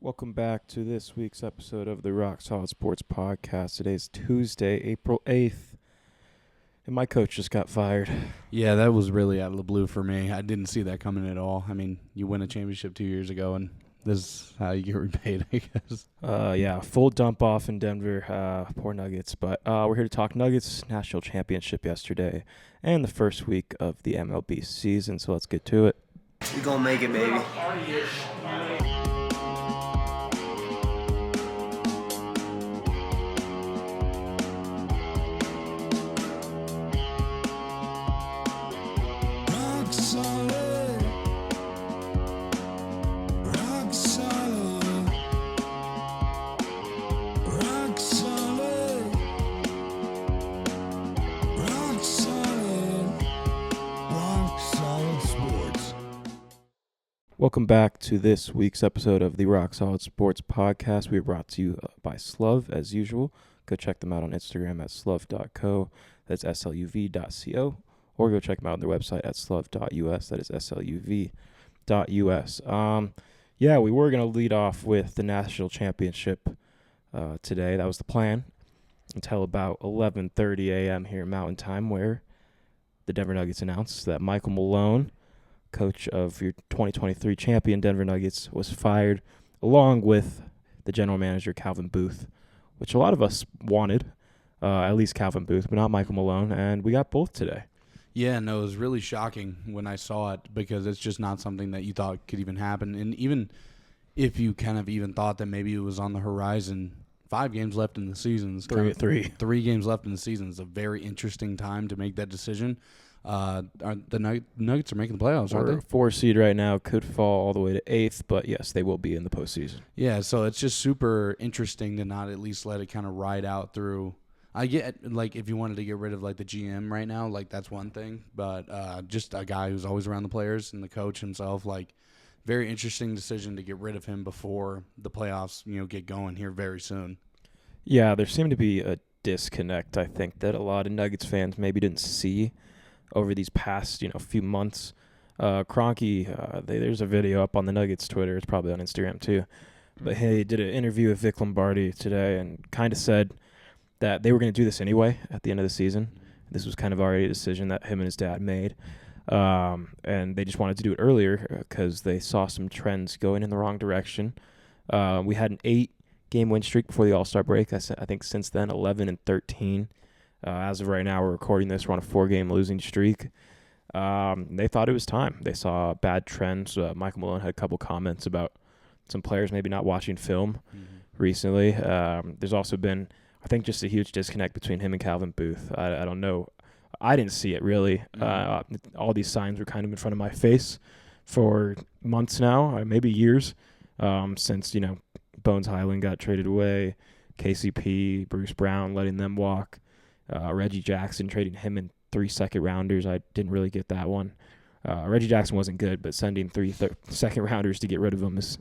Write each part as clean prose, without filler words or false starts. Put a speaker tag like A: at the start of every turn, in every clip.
A: Welcome back to this week's episode of the Rock Solid Sports Podcast. Today's Tuesday, April 8th, and my coach just got fired.
B: Yeah, that was really out of the blue for me. I didn't see that coming at all. I mean, you win a championship 2 years ago, and this is how you get repaid, I guess.
A: Yeah, full dump off in Denver. Poor Nuggets. But we're here to talk Nuggets national championship yesterday and the first week of the MLB season, so let's get to it.
C: We gonna make it, baby.
A: Welcome back to this week's episode of the Rock Solid Sports Podcast. We are brought to you by Sluv, as usual. Go check them out on Instagram at sluv.co. That's sluv.co. Or go check them out on their website at sluv.us. That is sluv.us. Yeah, we were going to lead off with the national championship today. That was the plan until about 11:30 a.m. here Mountain Time, where the Denver Nuggets announced that Michael Malone, coach of your 2023 champion Denver Nuggets, was fired, along with the general manager, Calvin Booth, which a lot of us wanted, at least Calvin Booth, but not Michael Malone, and we got both today.
B: Yeah, no, it was really shocking when I saw it because it's just not something that you thought could even happen. And even if you kind of even thought that maybe it was on the horizon, 5 games left in the season. Three games left in the season is a very interesting time to make that decision. The Nuggets are making the playoffs, aren't they?
A: 4 seed right now, could fall all the way to 8th, but yes, they will be in the postseason.
B: Yeah, so it's just super interesting to not at least let it kind of ride out through. I get, like, if you wanted to get rid of, like, the GM right now, like, that's one thing, but just a guy who's always around the players and the coach himself, like, very interesting decision to get rid of him before the playoffs, get going here very soon.
A: Yeah, there seemed to be a disconnect, I think, that a lot of Nuggets fans maybe didn't see over these past, few months. Kroenke, there's a video up on the Nuggets Twitter. It's probably on Instagram too. But he did an interview with Vic Lombardi today and kind of said that they were going to do this anyway at the end of the season. This was kind of already a decision that him and his dad made. And they just wanted to do it earlier because they saw some trends going in the wrong direction. We had an 8-game win streak before the All-Star break. I think since then, 11-13. As of right now, we're recording this. We're on a 4-game losing streak. They thought it was time. They saw bad trends. Michael Malone had a couple comments about some players maybe not watching film recently. There's also been, I think, just a huge disconnect between him and Calvin Booth. I don't know. I didn't see it, really. All these signs were kind of in front of my face for months now, or maybe years, since, Bones Highland got traded away, KCP, Bruce Brown letting them walk. Reggie Jackson trading him in 3 second-rounders. I didn't really get that one. Reggie Jackson wasn't good, but sending 3 second-rounders to get rid of him is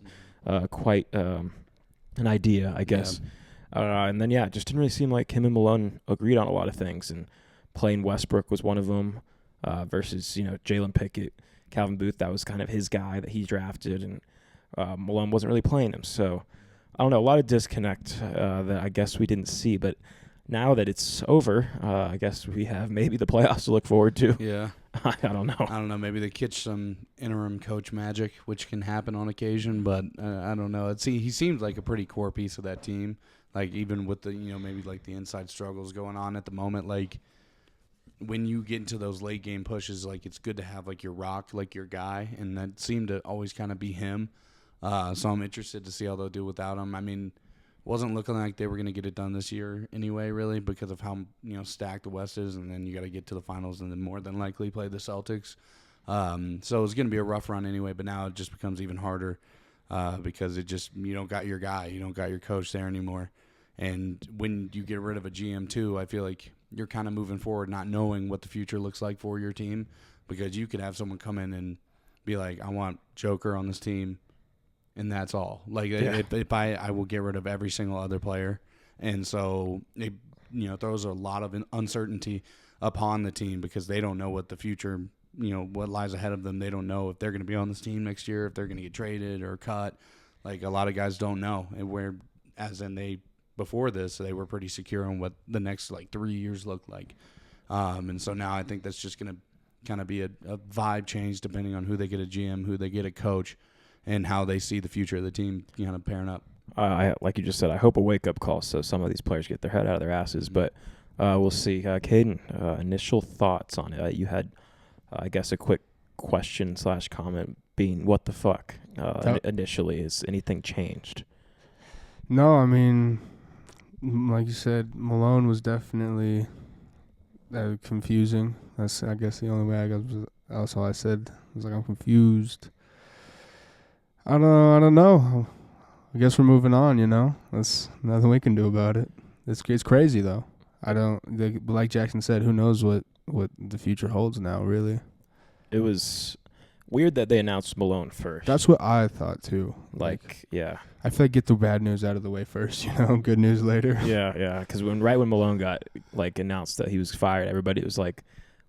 A: quite an idea, I guess. Yeah. And then, it just didn't really seem like him and Malone agreed on a lot of things. And playing Westbrook was one of them versus, Jalen Pickett. Calvin Booth, that was kind of his guy that he drafted, and Malone wasn't really playing him. So, I don't know, a lot of disconnect that I guess we didn't see, but now that it's over, I guess we have maybe the playoffs to look forward to.
B: Yeah.
A: I don't know.
B: Maybe they catch some interim coach magic, which can happen on occasion, but I don't know. He seems like a pretty core piece of that team. Like, even with the, maybe like the inside struggles going on at the moment, like when you get into those late game pushes, like it's good to have like your rock, like your guy, and that seemed to always kind of be him. So I'm interested to see how they'll do without him. I mean, wasn't looking like they were going to get it done this year anyway, really, because of how stacked the West is, and then you got to get to the finals and then more than likely play the Celtics. So it's going to be a rough run anyway, but now it just becomes even harder because you don't got your guy, you don't got your coach there anymore. And when you get rid of a GM too, I feel like you're kind of moving forward not knowing what the future looks like for your team, because you could have someone come in and be like, I want Joker on this team, and that's all. Like, if I will get rid of every single other player. And so it throws a lot of uncertainty upon the team because they don't know what the future, what lies ahead of them. They don't know if they're going to be on this team next year, if they're going to get traded or cut. Like a lot of guys don't know, and before this they were pretty secure on what the next like 3 years looked like, and so now I think that's just gonna kind of be a vibe change depending on who they get a GM, who they get a coach, and how they see the future of the team kind of pairing up.
A: Like you just said, I hope a wake-up call so some of these players get their head out of their asses. But we'll see. Caden, initial thoughts on it. You had, I guess, a quick question/comment being, what the fuck? Initially, has anything changed?
C: No, I mean, like you said, Malone was definitely confusing. That's, I guess, the only way I guess that's all I said. I was like, I'm confused. I don't know. I guess we're moving on, you know? There's nothing we can do about it. It's crazy, though. Like Jackson said, who knows what the future holds now, really.
A: It was weird that they announced Malone first.
C: That's what I thought, too.
A: Yeah.
C: I feel like get the bad news out of the way first, you know? Good news later.
A: Yeah, because right when Malone got, announced that he was fired, everybody was like,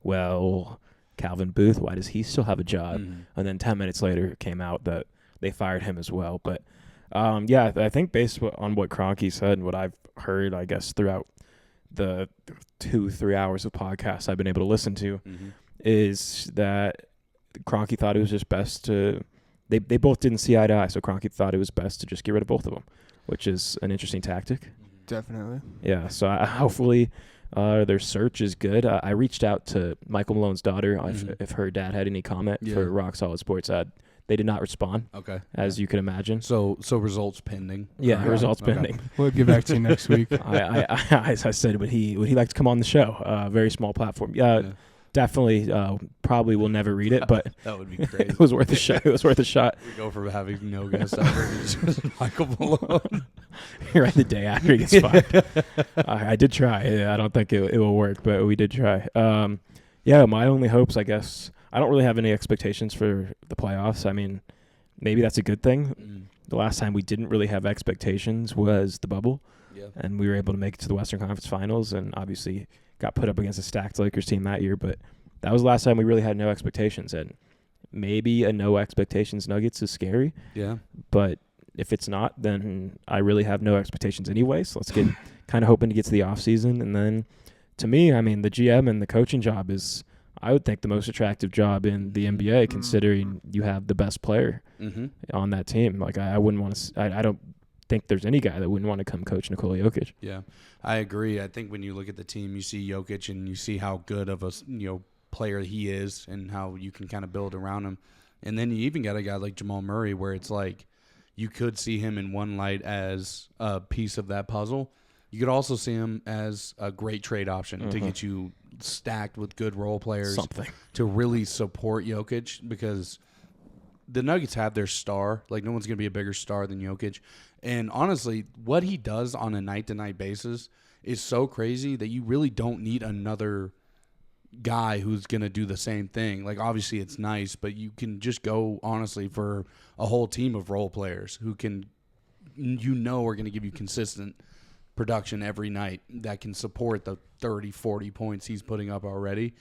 A: well, Calvin Booth, why does he still have a job?
B: Mm-hmm.
A: And then 10 minutes later, it came out that they fired him as well. But, I think based on what Kroenke said and what I've heard, I guess, throughout the 2-3 hours of podcasts I've been able to listen to, is that Kroenke thought it was just best to – they both didn't see eye to eye, so Kroenke thought it was best to just get rid of both of them, which is an interesting tactic.
C: Definitely.
A: Yeah, so hopefully their search is good. I reached out to Michael Malone's daughter if her dad had any comment for Rock Solid Sports. They did not respond. Okay. As you can imagine.
B: So results pending.
A: Yeah, results pending.
C: We'll get back to you next week.
A: I said, would he like to come on the show? Very small platform. Definitely. Probably will never read it, but
B: that would be crazy.
A: It was worth a shot. It was worth a shot.
B: We go from having no guests ever to just Michael Malone.
A: Right the day after he gets fired. I did try. I don't think it will work, but we did try. My only hopes, I guess. I don't really have any expectations for the playoffs. I mean, maybe that's a good thing. The last time we didn't really have expectations was the bubble, and we were able to make it to the Western Conference Finals, and obviously got put up against a stacked Lakers team that year. But that was the last time we really had no expectations, and maybe a no expectations Nuggets is scary. Yeah. But if it's not, then I really have no expectations anyway. So let's get kind of hoping to get to the offseason, and then to me, I mean, the GM and the coaching job is, I would think, the most attractive job in the NBA, considering you have the best player on that team. Like, I wouldn't want to. I don't think there's any guy that wouldn't want to come coach Nikola Jokic.
B: Yeah, I agree. I think when you look at the team, you see Jokic and you see how good of a player he is, and how you can kind of build around him. And then you even got a guy like Jamal Murray, where it's like you could see him in one light as a piece of that puzzle. You could also see him as a great trade option to get you stacked with good role players to really support Jokic, because the Nuggets have their star. Like, no one's going to be a bigger star than Jokic. And honestly, what he does on a night-to-night basis is so crazy that you really don't need another guy who's going to do the same thing. Like, obviously it's nice, but you can just go, honestly, for a whole team of role players who can, are going to give you consistent production every night that can support the 30, 40 points he's putting up already.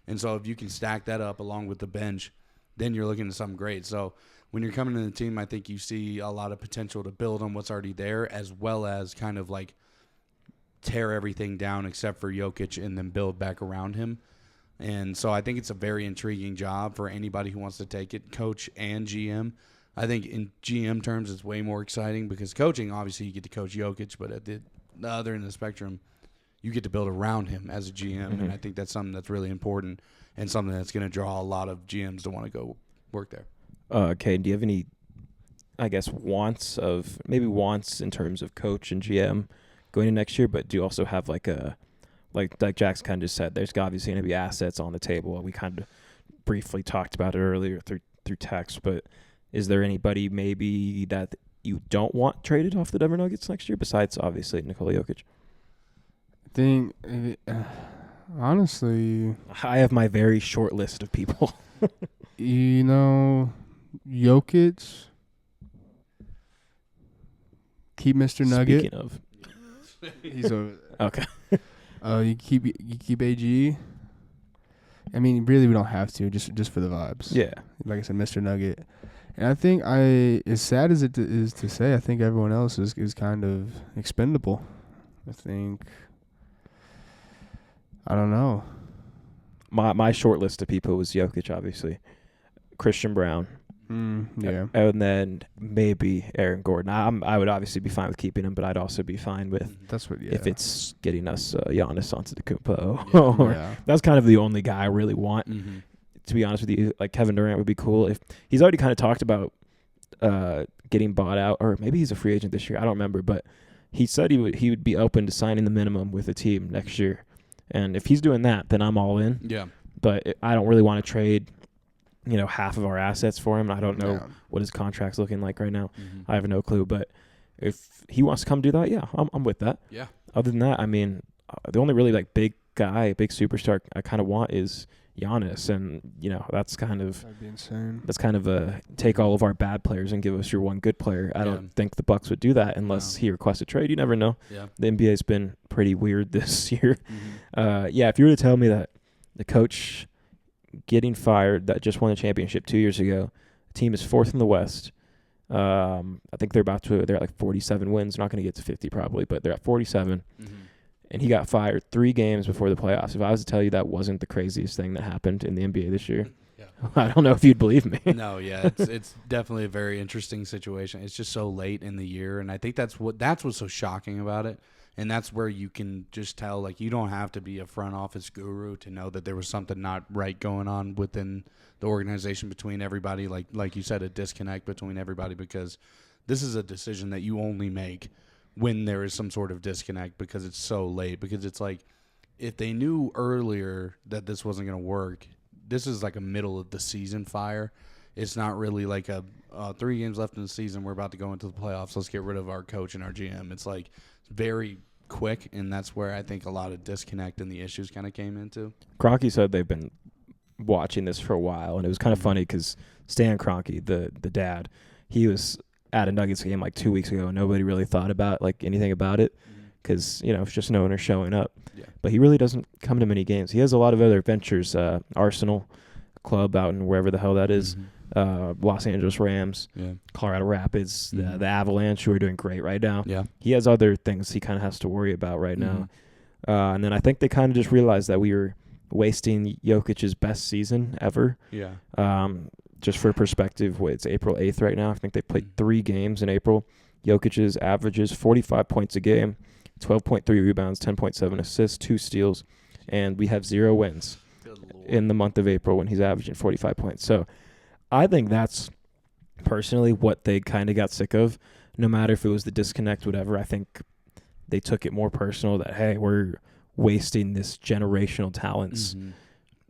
B: And so if you can stack that up along with the bench, then you're looking at something great. So when you're coming to the team, I think you see a lot of potential to build on what's already there, as well as kind of like tear everything down except for Jokic and then build back around him. And so I think it's a very intriguing job for anybody who wants to take it, coach and GM. I think in GM terms, it's way more exciting because coaching, obviously you get to coach Jokic, but at the other end of the spectrum, you get to build around him as a GM, and I think that's something that's really important and something that's going to draw a lot of GMs to want to go work there.
A: Okay, do you have any, I guess, wants in terms of coach and GM going into next year, but do you also have like Jackson kind of just said, there's obviously going to be assets on the table. We kind of briefly talked about it earlier through text, but is there anybody maybe that you don't want traded off the Denver Nuggets next year besides obviously Nikola Jokic?
C: I think, honestly,
A: I have my very short list of people.
C: Jokic, keep Mr. Nugget.
A: Speaking of,
C: he's over there.
A: Okay.
C: You keep AG. I mean, really, we don't have to, just for the vibes.
A: Yeah.
C: Like I said, Mr. Nugget. And I think as sad as it is to say, I think everyone else is kind of expendable. I think, I don't know.
A: My short list of people was Jokic, obviously, Christian Brown,
C: Yeah.
A: and then maybe Aaron Gordon. I would obviously be fine with keeping him, but I'd also be fine with
C: That's what, yeah.
A: if it's getting us Giannis Antetokounmpo. Or
C: Yeah.
A: that's kind of the only guy I really want.
B: Mm-hmm.
A: To be honest with you, like Kevin Durant would be cool. If he's already kind of talked about getting bought out, or maybe he's a free agent this year. I don't remember, but he said he would be open to signing the minimum with a team next year. And if he's doing that, then I'm all in.
B: Yeah.
A: But I don't really want to trade, half of our assets for him. I don't know
C: Yeah.
A: what his contract's looking like right now.
B: Mm-hmm.
A: I have no clue. But if he wants to come do that, yeah, I'm with that.
B: Yeah.
A: Other than that, I mean, the only really big superstar I kind of want is Giannis, and that's kind of
C: That'd be insane.
A: a take all of our bad players and give us your one good player. I don't think the Bucks would do that unless he requests a trade. You never know.
B: Yeah.
A: The NBA's been pretty weird this year.
B: Mm-hmm.
A: If you were to tell me that the coach getting fired that just won a championship 2 years ago, the team is 4th in the West. I think they're at 47 wins. They're not going to get to 50 probably, but they're at 47.
B: Mm-hmm.
A: And he got fired 3 games before the playoffs. If I was to tell you that wasn't the craziest thing that happened in the NBA this year,
B: Yeah.
A: I don't know if you'd believe me.
B: No, yeah, it's definitely a very interesting situation. It's just so late in the year, and I think that's what's so shocking about it. And that's where you can just tell, you don't have to be a front office guru to know that there was something not right going on within the organization between everybody. Like you said, a disconnect between everybody, because this is a decision that you only make when there is some sort of disconnect, because it's so late. Because it's if they knew earlier that this wasn't going to work, this is a middle of the season fire. It's not really a 3 games left in the season, we're about to go into the playoffs, let's get rid of our coach and our GM. It's very quick, and that's where I think a lot of disconnect and the issues kind of came into.
A: Kroenke said they've been watching this for a while, and it was kind of funny because Stan Kroenke, the dad, he was at a Nuggets game 2 weeks ago, and nobody really thought about anything about it because it's just an owner showing up.
B: Yeah.
A: But he really doesn't come to many games. He has a lot of other ventures, Arsenal club out in wherever the hell that is, Los Angeles Rams, Colorado Rapids, the Avalanche, who are doing great right now.
B: Yeah.
A: He has other things he kind of has to worry about right now. And then I think they kind of just realized that we were wasting Jokic's best season ever.
B: Yeah.
A: Just for perspective, it's April 8th right now. I think they played 3 games in April. Jokic's averages 45 points a game, 12.3 rebounds, 10.7 assists, 2 steals, and we have 0 wins in the month of April when he's averaging 45 points. So I think that's personally what they kind of got sick of. No matter if it was the disconnect, whatever, I think they took it more personal that, hey, we're wasting this generational talents.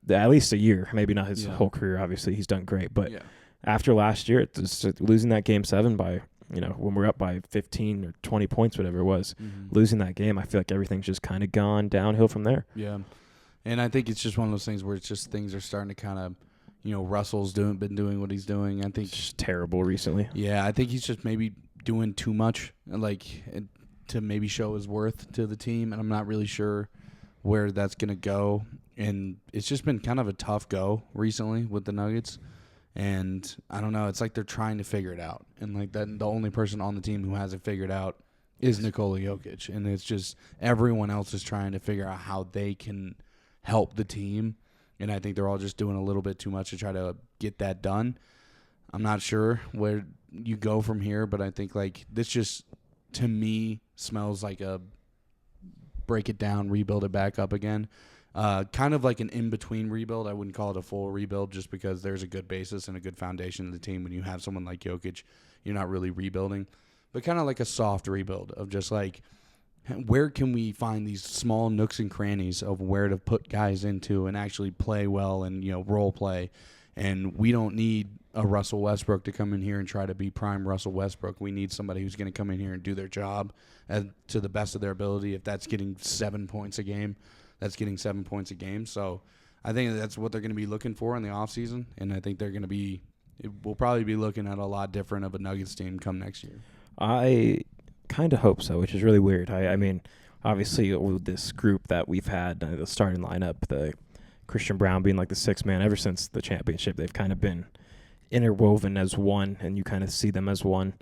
A: At least a year, maybe not his whole career. Obviously, he's done great. But after last year, it's losing that game 7 by, when we're up by 15 or 20 points, whatever it was, losing that game, I feel like everything's just kind of gone downhill from there.
B: Yeah. And I think it's just one of those things where it's just things are starting to kind of, Russell's been doing what he's doing. I think
A: it's just terrible recently.
B: Yeah, I think he's just maybe doing too much, to maybe show his worth to the team. And I'm not really sure where that's going to go. And it's just been kind of a tough go recently with the Nuggets. And I don't know, it's they're trying to figure it out. And that the only person on the team who hasn't figured out is Nikola Jokic. And it's just everyone else is trying to figure out how they can help the team. And I think they're all just doing a little bit too much to try to get that done. I'm not sure where you go from here, but I think this just, to me, smells like a break it down, rebuild it back up again. Kind of like an in-between rebuild. I wouldn't call it a full rebuild just because there's a good basis and a good foundation of the team. When you have someone like Jokic, you're not really rebuilding. But kind of like a soft rebuild of just where can we find these small nooks and crannies of where to put guys into and actually play well and, role play. And we don't need a Russell Westbrook to come in here and try to be prime Russell Westbrook. We need somebody who's going to come in here and do their job to the best of their ability. If that's getting 7 points a game, that's getting 7 points a game. So I think that's what they're going to be looking for in the offseason. And I think we'll probably be looking at a lot different of a Nuggets team come next year.
A: I kind of hope so, which is really weird. I mean, obviously with this group that we've had, the starting lineup, the Christian Brown being the 6th man, ever since the championship, they've kind of been interwoven as one, and you kind of see them as one.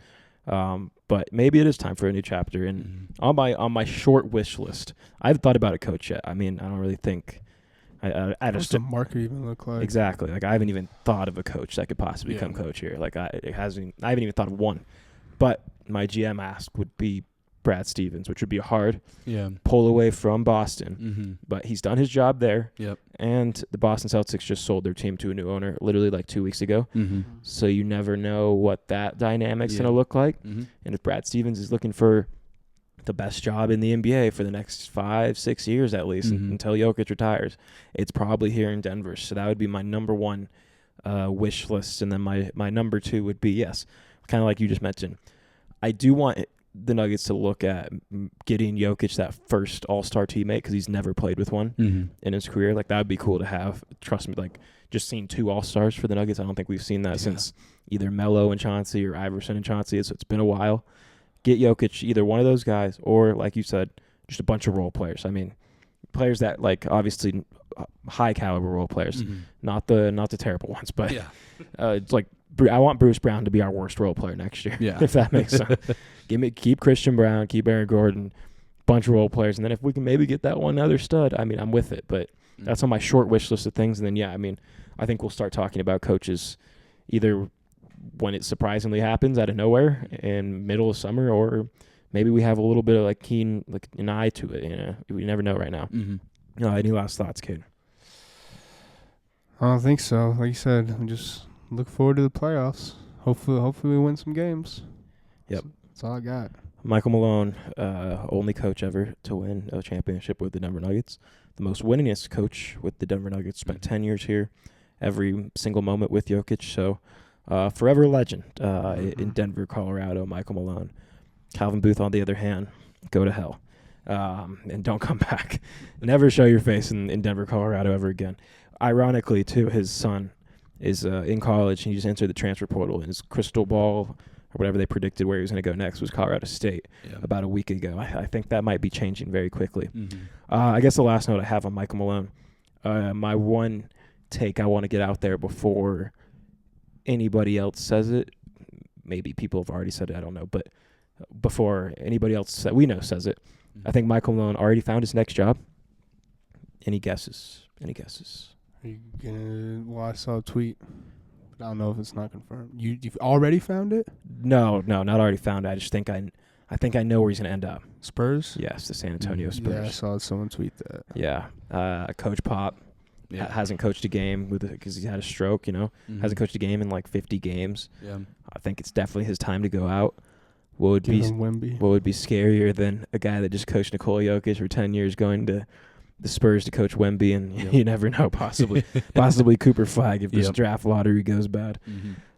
A: But maybe it is time for a new chapter. And on my short wish list, I haven't thought about a coach yet. I mean, I don't really think I
C: What's
A: just
C: the market even look like?
A: exactly like I haven't even thought of a coach that could possibly become coach here. Like I haven't even thought of one. But my GM ask would be Brad Stevens, which would be hard.
B: Yeah.
A: Pull away from Boston. But he's done his job there.
B: Yep.
A: And the Boston Celtics just sold their team to a new owner literally like 2 weeks ago. So you never know what that dynamic's going to look like. And if Brad Stevens is looking for the best job in the NBA for the next 5-6 years at least until Jokic retires, it's probably here in Denver. So that would be my number one wish list. And then my number two would be, yes, kind of like you just mentioned, I do want the Nuggets to look at getting Jokic that first All-Star teammate because he's never played with one in his career. Like, that would be cool to have. Trust me, like, just seeing 2 All-Stars for the Nuggets, I don't think we've seen that since either Melo and Chauncey or Iverson and Chauncey. So it's been a while. Get Jokic, either one of those guys, or, like you said, just a bunch of role players. I mean, players that, like, obviously high-caliber role players, not the terrible ones. But it's like, I want Bruce Brown to be our worst role player next year, if that makes sense. Keep Christian Brown, keep Aaron Gordon, bunch of role players, and then if we can maybe get that one other stud, I mean, I'm with it. But that's on my short wish list of things. And then, I mean, I think we'll start talking about coaches either when it surprisingly happens out of nowhere in middle of summer, or maybe we have a little bit of like keen like an eye to it. You know, we never know right now. Any last thoughts, Cade?
C: I don't think so. Like you said, we just look forward to the playoffs. Hopefully we win some games.
A: Yep.
C: That's all I got.
A: Michael Malone, only coach ever to win a championship with the Denver Nuggets. The most winningest coach with the Denver Nuggets. Spent 10 years here, every single moment with Jokic. So, forever a legend in Denver, Colorado, Michael Malone. Calvin Booth, on the other hand, go to hell and don't come back. Never show your face in Denver, Colorado ever again. Ironically, too, his son is in college, and he just entered the transfer portal, and his crystal ball or whatever they predicted where he was going to go next was Colorado State about a week ago. I think that might be changing very quickly. I guess the last note I have on Michael Malone, my one take I want to get out there before anybody else says it, maybe people have already said it, I don't know, but before anybody else that we know says it, I think Michael Malone already found his next job. Any guesses?
C: Are you gonna? Well, I saw a tweet, but I don't know if it's not confirmed. You've already found it?
A: No, not already found it. I just think I know where he's gonna end up.
C: Spurs?
A: Yes, the San Antonio Spurs.
C: Yeah, I saw someone tweet that.
A: Yeah, Coach Pop hasn't coached a game because he had a stroke. You know, hasn't coached a game in like 50 games.
B: Yeah,
A: I think it's definitely his time to go out. What would be scarier than a guy that just coached Nikola Jokic for 10 years going to the Spurs to coach Wemby, and you never know, possibly Cooper Flag if this draft lottery goes bad.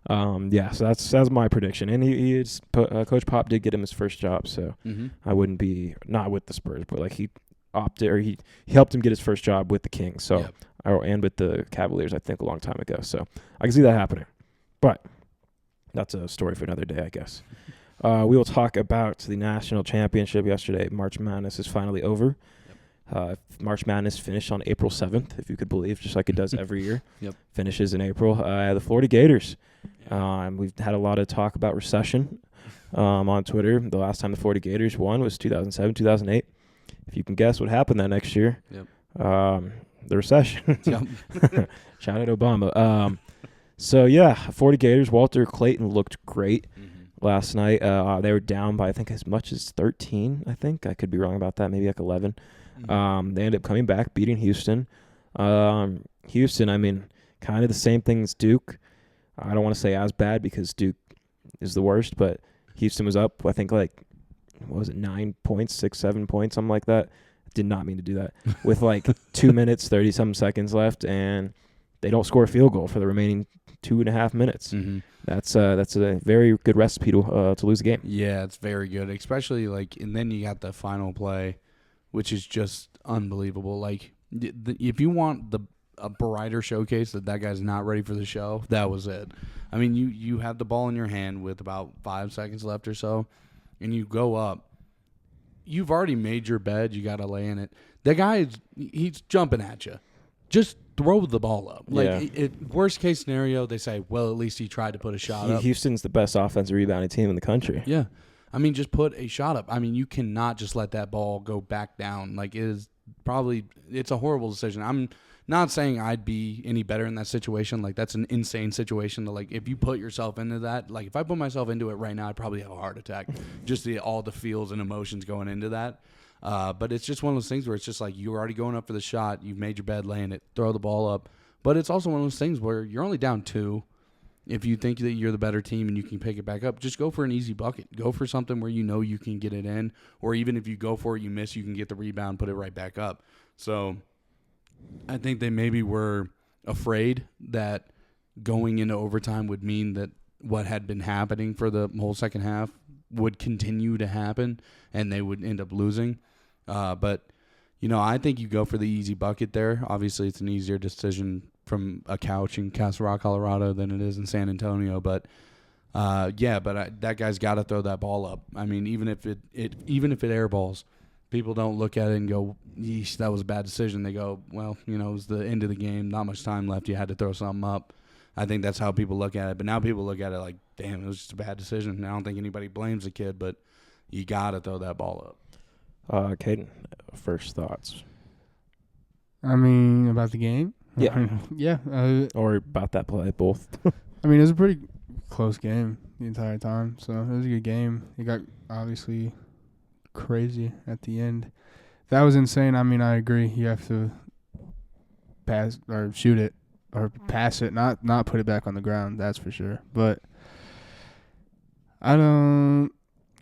A: So that's my prediction. And he is Coach Pop did get him his first job, so I wouldn't be not with the Spurs, but like he opted or he helped him get his first job with the Kings, so and with the Cavaliers, I think a long time ago. So I can see that happening, but that's a story for another day, I guess. We will talk about the national championship yesterday. March Madness is finally over. March Madness finished on April 7th, if you could believe, just like it does every year. Finishes in April. The Florida Gators. We've had a lot of talk about recession on Twitter. The last time the Florida Gators won was 2007, 2008. If you can guess what happened that next year. The recession. Shout out Obama. Florida Gators, Walter Clayton looked great last night. They were down by, I think, as much as 13, I think. I could be wrong about that, maybe like 11. They ended up coming back, beating Houston. Houston, I mean, kind of the same thing as Duke. I don't want to say as bad because Duke is the worst, but Houston was up, I think, like, what was it, 9 points, 6, 7 points, something like that. Did not mean to do that. With like 2 minutes, 30-something seconds left, and they don't score a field goal for the remaining 2.5 minutes. That's a very good recipe to lose a game.
B: Yeah, it's very good, especially like, and then you got the final play, which is just unbelievable. Like, if you want a brighter showcase that guy's not ready for the show, that was it. I mean, you have the ball in your hand with about 5 seconds left or so, and you go up. You've already made your bed. You got to lay in it. The guy he's jumping at you. just throw the ball up. Like,
A: Yeah.
B: Worst case scenario, they say, well, at least he tried to put a shot up.
A: Houston's the best offensive rebounding team in the country.
B: Yeah. I mean, just put a shot up. I mean, you cannot just let that ball go back down. Like, it's a horrible decision. I'm not saying I'd be any better in that situation. Like, that's an insane situation to, like, if you put yourself into that, like, if I put myself into it right now, I'd probably have a heart attack. Just all the feels and emotions going into that. But it's just one of those things where it's just like you're already going up for the shot. You've made your bed, laying it, throw the ball up. But it's also one of those things where you're only down 2. If you think that you're the better team and you can pick it back up, just go for an easy bucket. Go for something where you know you can get it in. Or even if you go for it, you miss, you can get the rebound, put it right back up. So I think they maybe were afraid that going into overtime would mean that what had been happening for the whole second half would continue to happen and they would end up losing. But, I think you go for the easy bucket there. Obviously, it's an easier decision from a couch in Castle Rock, Colorado than it is in San Antonio. But, that guy's got to throw that ball up. I mean, even if it airballs, people don't look at it and go, yeesh, that was a bad decision. They go, well, it was the end of the game. Not much time left. You had to throw something up. I think that's how people look at it. But now people look at it like, damn, it was just a bad decision. And I don't think anybody blames the kid, but you got to throw that ball up.
A: Caden, first thoughts?
C: I mean, about the game?
A: Yeah.
C: Yeah.
A: Or about that play, both.
C: I mean, it was a pretty close game the entire time, so it was a good game. It got obviously crazy at the end. That was insane. I mean, I agree. You have to pass or shoot it or pass it, not put it back on the ground. That's for sure. But I don't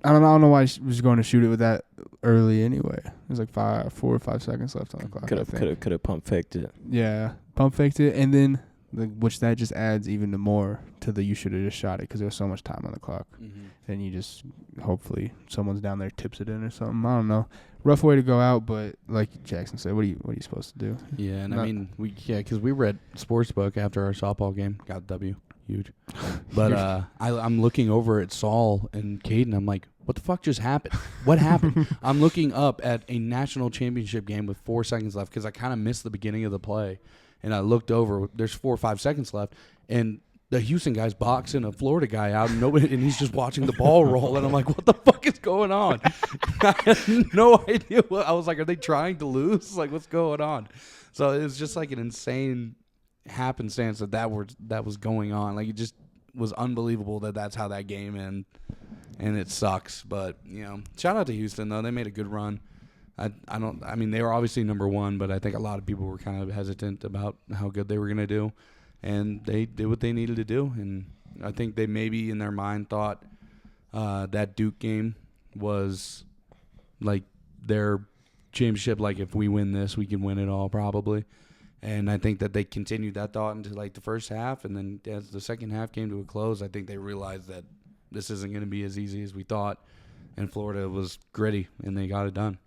C: know why he was going to shoot it with that early anyway. There's like 4 or 5 seconds left on the clock.
A: Could have pump faked it.
C: Yeah, pump faked it, and then which that just adds even more to the you should have just shot it because there's so much time on the clock.
B: Mm-hmm.
C: And you just hopefully someone's down there tips it in or something. I don't know. Rough way to go out, but like Jackson said, what are you supposed to do?
B: Yeah, and I mean because we were at Sportsbook after our softball game, got a W, huge. But I'm looking over at Saul and Caden. I'm like, what the fuck just happened? What happened? I'm looking up at a national championship game with 4 seconds left because I kind of missed the beginning of the play. And I looked over. There's 4 or 5 seconds left, and the Houston guy's boxing a Florida guy out, and he's just watching the ball roll. And I'm like, what the fuck is going on? I had no idea. I was like, are they trying to lose? Like, what's going on? So it was just like an insane happenstance that was going on. Like, it just was unbelievable that's how that game ended. And it sucks, but shout out to Houston though. They made a good run. I mean, they were obviously number 1, but I think a lot of people were kind of hesitant about how good they were going to do, and they did what they needed to do. And I think they maybe in their mind thought that Duke game was like their championship. Like, if we win this, we can win it all probably. And I think that they continued that thought into like the first half, and then as the second half came to a close, I think they realized that this isn't going to be as easy as we thought, and Florida was gritty, and they got it done.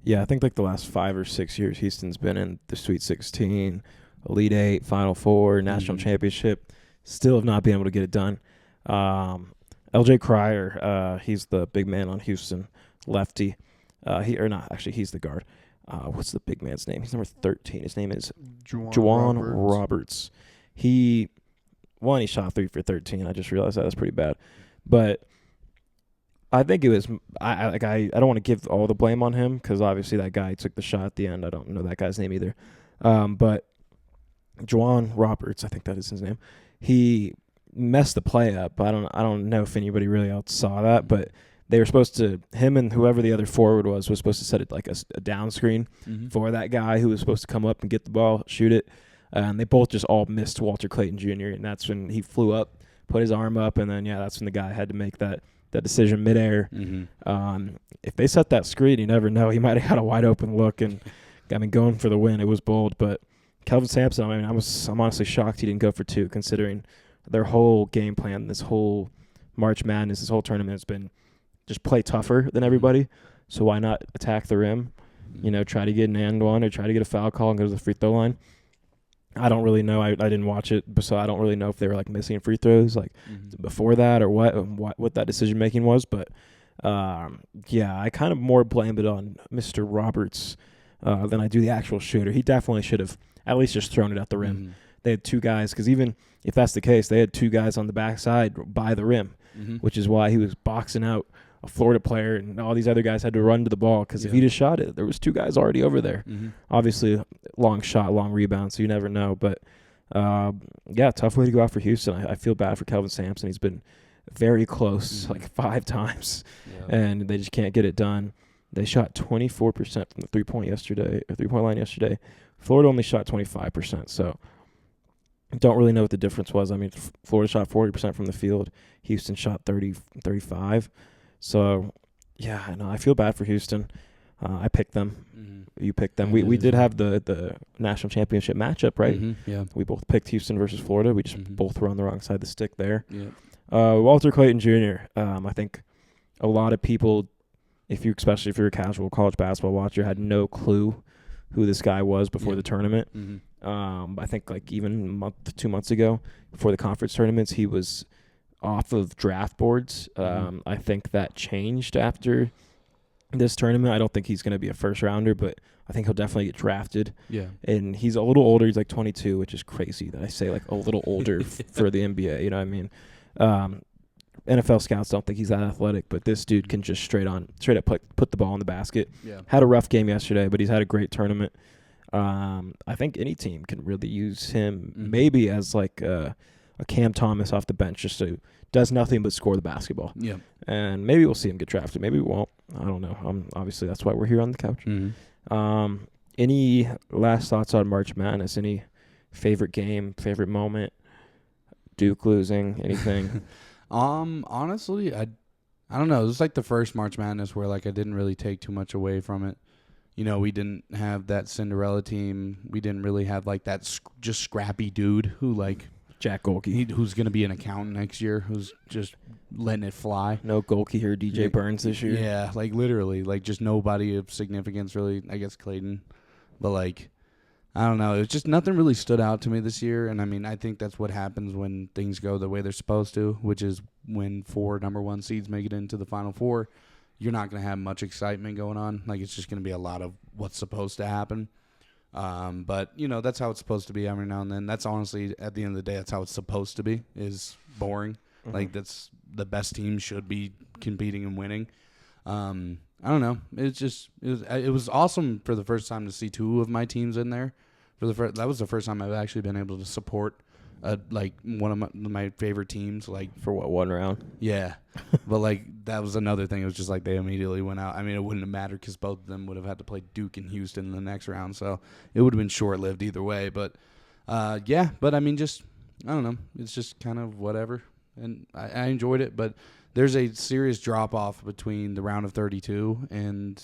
A: Yeah, I think like the last 5 or 6 years, Houston's been in the Sweet 16, Elite 8, Final 4, National Championship, still have not been able to get it done. LJ Cryer, he's the big man on Houston, lefty. He's the guard. What's the big man's name? He's number 13. His name is Juwan Roberts. He shot 3 for 13. I just realized that was pretty bad. But I think it was I don't want to give all the blame on him because obviously that guy took the shot at the end. I don't know that guy's name either. But Juwan Roberts, I think that is his name. He messed the play up. I don't know if anybody really else saw that, but they were supposed to, him and whoever the other forward was supposed to set it like a down screen for that guy who was supposed to come up and get the ball, shoot it. And they both just all missed Walter Clayton Jr. And that's when he flew up, put his arm up, and then that's when the guy had to make that decision midair. If they set that screen, you never know. He might have had a wide open look and going for the win. It was bold, but Kelvin Sampson, I mean, I'm honestly shocked he didn't go for 2, considering their whole game plan, this whole March Madness, this whole tournament has been just play tougher than everybody. So why not attack the rim? Try to get an and one or try to get a foul call and go to the free throw line. I don't really know. I didn't watch it, so I don't really know if they were like missing free throws like before that or what that decision making was. But I kind of more blamed it on Mr. Roberts than I do the actual shooter. He definitely should have at least just thrown it at the rim.
B: Mm-hmm.
A: They had two guys, because even if that's the case, they had two guys on the backside by the rim, which is why he was boxing out a Florida player, and all these other guys had to run to the ball, because if he just shot it, there was two guys already over there. Obviously, long shot, long rebound, so you never know. But, tough way to go out for Houston. I feel bad for Kelvin Sampson. He's been very close, like 5 times, and they just can't get it done. They shot 24% from the three-point line yesterday. Florida only shot 25%, so don't really know what the difference was. I mean, Florida shot 40% from the field. Houston shot 35. So, yeah, I know. I feel bad for Houston. I picked them. You picked them. We did have the national championship matchup, right?
B: Yeah.
A: We both picked Houston versus Florida. We just both were on the wrong side of the stick there.
B: Yeah.
A: Walter Clayton Jr., I think a lot of people, especially if you're a casual college basketball watcher, had no clue who this guy was before the tournament. I think like even 2 months ago, before the conference tournaments, he was off of draft boards. I think that changed after this tournament. I don't think he's going to be a first rounder, but I think he'll definitely get drafted. Yeah. And he's a little older. He's like 22, which is crazy that I say like a little older for the NBA. You know what I mean? NFL scouts don't think he's that athletic, but this dude can just straight up put the ball in the basket. Yeah. Had a rough game yesterday, but he's had a great tournament. I think any team can really use him maybe as like a Cam Thomas off the bench, just so does nothing but score the basketball. Yeah. And maybe we'll see him get drafted. Maybe we won't. I don't know. Obviously, that's why we're here on the couch. Any last thoughts on March Madness? Any favorite game, favorite moment? Duke losing, anything?
B: Honestly, I don't know. It was like the first March Madness where like I didn't really take too much away from it. You know, we didn't have that Cinderella team. We didn't really have like that just scrappy dude who like
A: Jack Golke,
B: who's going to be an accountant next year, who's just letting it fly.
A: No Golke or DJ Burns this year.
B: Yeah, like literally, like just nobody of significance really. I guess Clayton, but like I don't know. It was just nothing really stood out to me this year, and I mean I think that's what happens when things go the way they're supposed to, which is when 4 number 1 seeds make it into the Final Four. You're not going to have much excitement going on. Like, it's just going to be a lot of what's supposed to happen. But, you know, that's how it's supposed to be every now and then. That's honestly, at the end of the day, that's how it's supposed to be, is boring. Like, that's the best team should be competing and winning. I don't know. It was awesome for the first time to see 2 of my teams in there. That was the first time I've actually been able to support like one of my favorite teams, like
A: for what, 1 round?
B: Yeah, but like that was another thing. It was just like they immediately went out. I mean, it wouldn't have mattered because both of them would have had to play Duke and Houston in the next round, so it would have been short lived either way. But yeah, but I mean, just I don't know. It's just kind of whatever, and I enjoyed it. But there's a serious drop off between the round of 32 and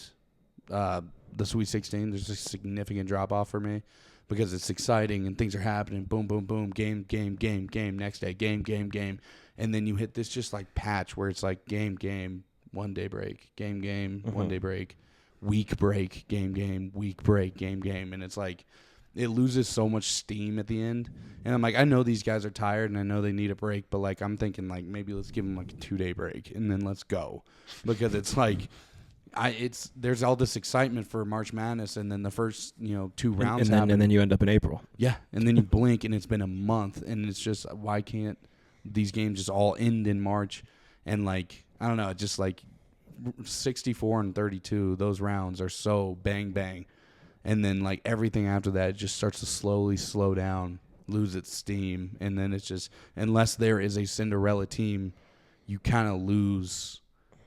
B: the Sweet 16. There's a significant drop off for me. Because it's exciting and things are happening. Boom, boom, boom. Game. Next day, game. And then you hit this just like patch where it's like game, 1 day break. Game, 1 day break. Week break, game, week break, game. And it's like it loses so much steam at the end. And I'm like, I know these guys are tired and I know they need a break. But like I'm thinking like maybe let's give them like a 2 day break and then let's go. Because it's like there's all this excitement for March Madness, and then the first 2 rounds happen,
A: and then you end up in April.
B: Yeah, and then you blink, and it's been a month, and it's just why can't these games just all end in March? And like I don't know, just like 64 and 32, those rounds are so bang bang, and then like everything after that it just starts to slowly slow down, lose its steam, and then it's just unless there is a Cinderella team, you kind of lose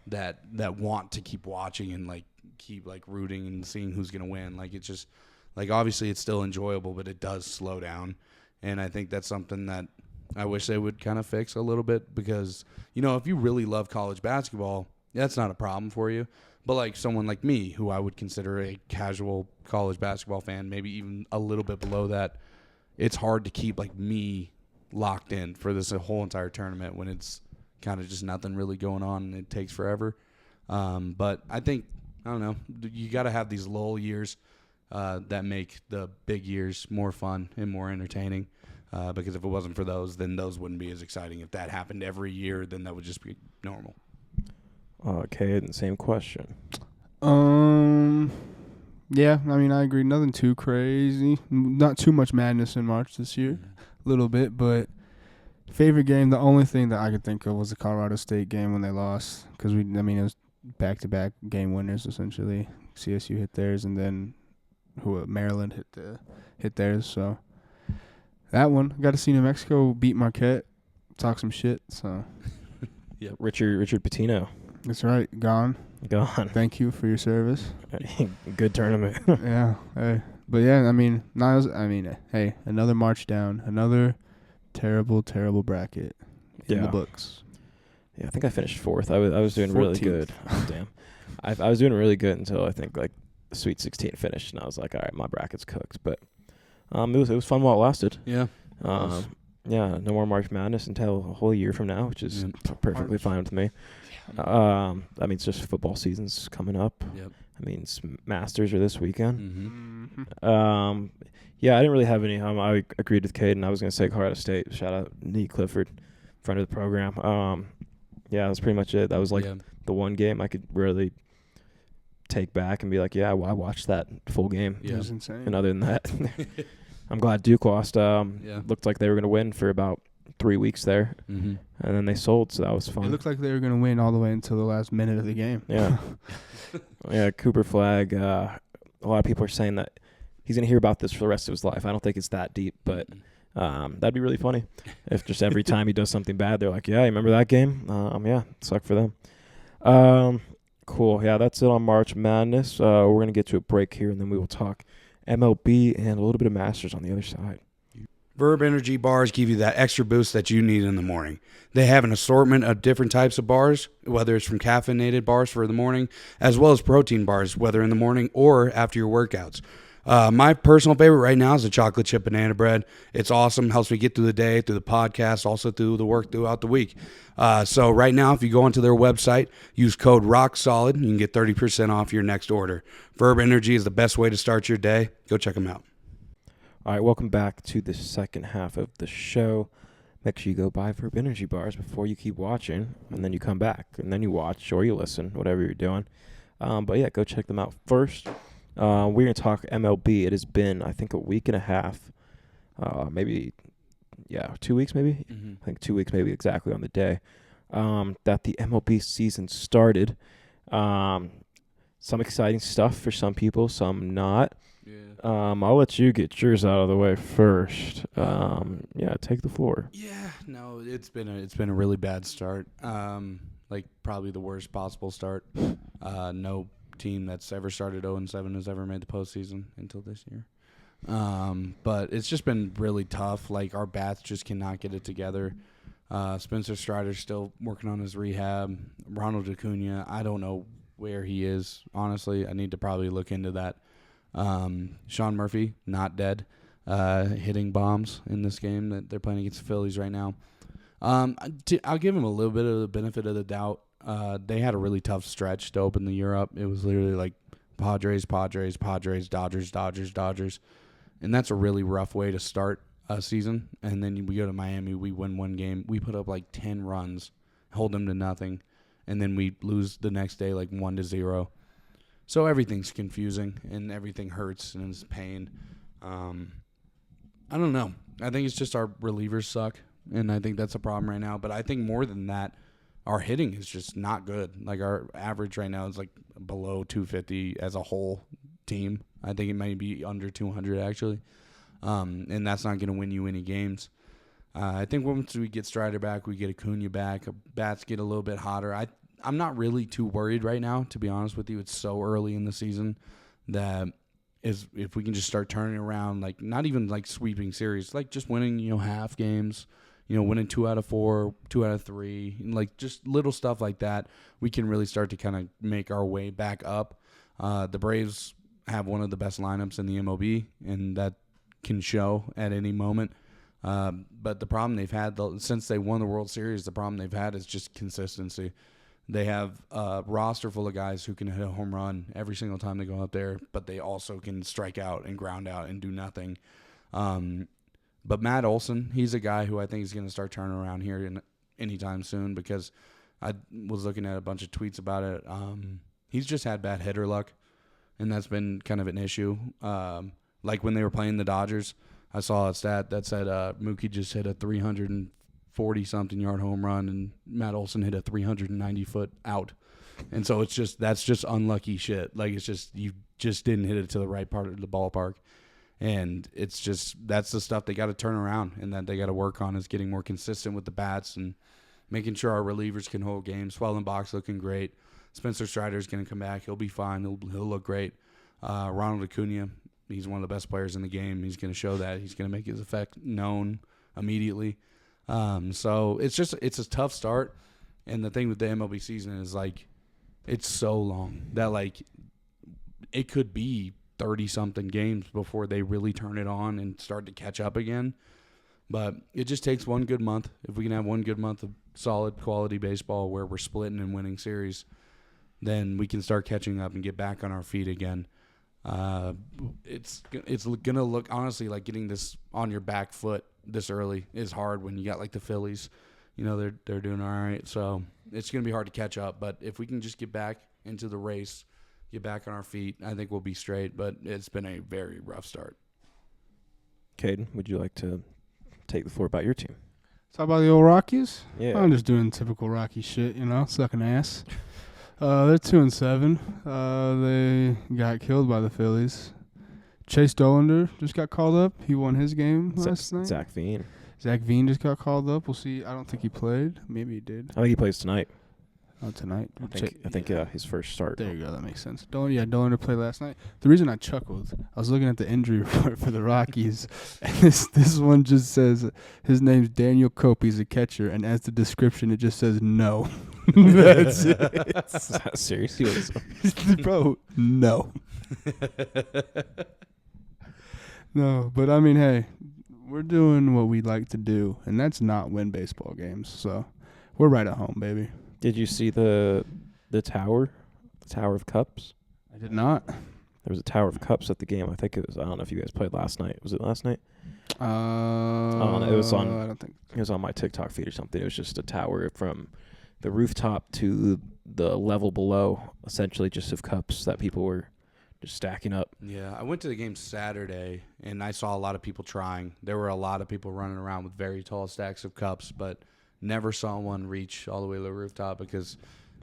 B: that want to keep watching and like keep like rooting and seeing who's gonna win. Like it's just like obviously it's still enjoyable, but it does slow down, and I think that's something that I wish they would kind of fix a little bit because if you really love college basketball, that's not a problem for you. But like someone like me, who I would consider a casual college basketball fan, maybe even a little bit below that, it's hard to keep like me locked in for this whole entire tournament when it's kind of just nothing really going on and it takes forever. But I think, I don't know, you got to have these lull years that make the big years more fun and more entertaining. Because if it wasn't for those, then those wouldn't be as exciting. If that happened every year, then that would just be normal.
A: Okay, and same question.
C: Yeah, I mean, I agree. Nothing too crazy. Not too much madness in March this year. A little bit, but favorite game, the only thing that I could think of was the Colorado State game when they lost. Because, it was back-to-back game winners, essentially. CSU hit theirs, and then Maryland hit theirs. So that one. Got to see New Mexico beat Marquette, talk some shit. So
A: Yeah, Richard Pitino.
C: That's right. Gone. Thank you for your service.
A: Good tournament.
C: Yeah. Hey. But yeah, Niles. Hey, another march down, another terrible bracket in the books.
A: Yeah, I think I finished 4th. I was doing
C: 14th.
A: Really good. Oh, damn. I was doing really good until I think like the Sweet 16 finished, and I was like, all right, my bracket's cooked. But it was fun while it lasted.
B: Yeah.
A: Yeah, no more March Madness until a whole year from now, which is perfectly fine with me. It's just football season's coming up.
B: Yep.
A: Masters are this weekend.
B: Mm-hmm.
A: Yeah, I didn't really have any. I agreed with Caden. I was going to say Colorado State. Shout out Nate Clifford, friend of the program. Yeah, that's pretty much it. That was the one game I could really take back and be like, yeah, well, I watched that full game.
C: Yeah. It was insane.
A: And other than that, I'm glad Duke lost. Looked like they were going to win for about 3 weeks there.
B: Mm-hmm.
A: And then they sold, so that was fun.
C: It looked like they were going to win all the way until the last minute of the game.
A: Yeah. Yeah, Cooper Flagg. A lot of people are saying that he's going to hear about this for the rest of his life. I don't think it's that deep, but that'd be really funny if just every time he does something bad, they're like, yeah, you remember that game? Yeah, sucked for them. Cool. Yeah, that's it on March Madness. We're going to get to a break here, and then we will talk MLB and a little bit of Masters on the other side.
B: Verb Energy bars give you that extra boost that you need in the morning. They have an assortment of different types of bars, whether it's from caffeinated bars for the morning, as well as protein bars, whether in the morning or after your workouts. My personal favorite right now is the chocolate chip banana bread. It's awesome, helps me get through the day, through the podcast, also through the work throughout the week. So right now, if you go onto their website, use code ROCKSOLID, you can get 30% off your next order. Verb Energy is the best way to start your day. Go check them out.
A: All right, welcome back to the second half of the show. Make sure you go buy Verb Energy bars before you keep watching, and then you come back, and then you watch or you listen, whatever you're doing. But yeah, go check them out first. We're going to talk MLB. It has been, I think, a week and a half, 2 weeks maybe?
B: Mm-hmm.
A: I think 2 weeks maybe exactly on the day, that the MLB season started. Some exciting stuff for some people, some not.
B: Yeah.
A: I'll let you get yours out of the way first. Take the floor.
B: Yeah, no, it's been a really bad start. Probably the worst possible start. No team that's ever started 0-7 has ever made the postseason until this year. But it's just been really tough. Like, our bats just cannot get it together. Spencer Strider's still working on his rehab. Ronald Acuna, I don't know where he is, honestly. I need to probably look into that. Sean Murphy, not dead, hitting bombs in this game that they're playing against the Phillies right now. I'll give him a little bit of the benefit of the doubt. They had a really tough stretch to open the year up. It was literally like Padres, Dodgers, Dodgers. And that's a really rough way to start a season. And then we go to Miami, we win one game. We put up like 10 runs, hold them to nothing. And then we lose the next day like 1-0. So everything's confusing and everything hurts and it's pain. I don't know. I think it's just our relievers suck, and I think that's a problem right now. But I think more than that, our hitting is just not good. Like, our average right now is like below 250 as a whole team. I think it might be under 200 actually, and that's not going to win you any games. I think once we get Strider back, we get Acuna back, bats get a little bit hotter. I'm not really too worried right now, to be honest with you. It's so early in the season that if we can just start turning around, like, not even like sweeping series, like just winning, half games, winning 2 out of 4, 2 out of 3, like just little stuff like that, we can really start to kind of make our way back up. The Braves have one of the best lineups in the MLB, and that can show at any moment. But the problem they've had since they won the World Series, the problem they've had is just consistency. They have a roster full of guys who can hit a home run every single time they go out there, but they also can strike out and ground out and do nothing. But Matt Olson, he's a guy who I think is going to start turning around here anytime soon, because I was looking at a bunch of tweets about it. He's just had bad hitter luck. and that's been kind of an issue. Like when they were playing the Dodgers, I saw a stat that said Mookie just hit a 340-something yard home run, and Matt Olson hit a 390-foot out. And so that's just unlucky shit. Like, it's just you just didn't hit it to the right part of the ballpark. And it's just that's the stuff they got to turn around and that they got to work on is getting more consistent with the bats and making sure our relievers can hold games. Swellenbach's looking great. Spencer Strider's going to come back. He'll be fine. He'll look great. Ronald Acuna, he's one of the best players in the game. He's going to show that. He's going to make his effect known immediately. So it's a tough start. And the thing with the MLB season is, like, it's so long that, like, it could be 30-something games before they really turn it on and start to catch up again. But it just takes one good month. If we can have one good month of solid quality baseball where we're splitting and winning series, then we can start catching up and get back on our feet again. It's going to look, honestly, like getting this on your back foot this early is hard when you got, like, the Phillies. You know, they're doing all right. So it's going to be hard to catch up. But if we can just get back into the race, get back on our feet, I think we'll be straight. But it's been a very rough start.
C: Caden,
A: would you like to take the floor about your team?
C: Talk about the old Rockies?
A: Yeah.
C: I'm just doing typical Rocky shit, you know, sucking ass. They're 2-7. They got killed by the Phillies. Chase Dollander just got called up. He won his game last night.
A: Zach Veen.
C: Zach Veen just got called up. We'll see. I don't think he played. Maybe he did.
A: I think he plays tonight.
C: Oh, tonight?
A: I think his first start.
C: There you go. That makes sense. Dollander played last night. The reason I chuckled, I was looking at the injury report for the Rockies, and this one just says his name's Daniel Cope. He's a catcher, and as the description, it just says no. That's it.
A: Seriously?
C: Bro, no. No, but I mean, hey, we're doing what we like to do, and that's not win baseball games. So we're right at home, baby.
A: Did you see the tower? The Tower of Cups?
C: I did not.
A: There was a Tower of Cups at the game. I think it was. I don't know if you guys played last night. Was it last night?
C: I don't
A: know. It was on.
C: I don't think
A: it was on my TikTok feed or something. It was just a tower from the rooftop to the level below, essentially just of cups that people were just stacking up.
B: Yeah, I went to the game Saturday, and I saw a lot of people trying. There were a lot of people running around with very tall stacks of cups, but never saw one reach all the way to the rooftop because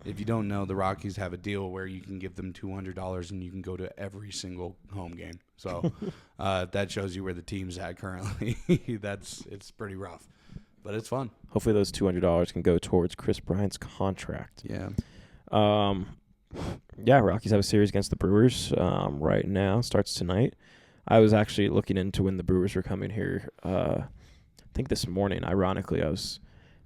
B: if you don't know, the Rockies have a deal where you can give them $200 and you can go to every single home game. So that shows you where the team's at currently. It's pretty rough, but it's fun.
A: Hopefully those $200 can go towards Chris Bryant's contract.
B: Yeah.
A: Yeah, Rockies have a series against the Brewers right now. Starts tonight. I was actually looking into when the Brewers were coming here. I think this morning, ironically, I was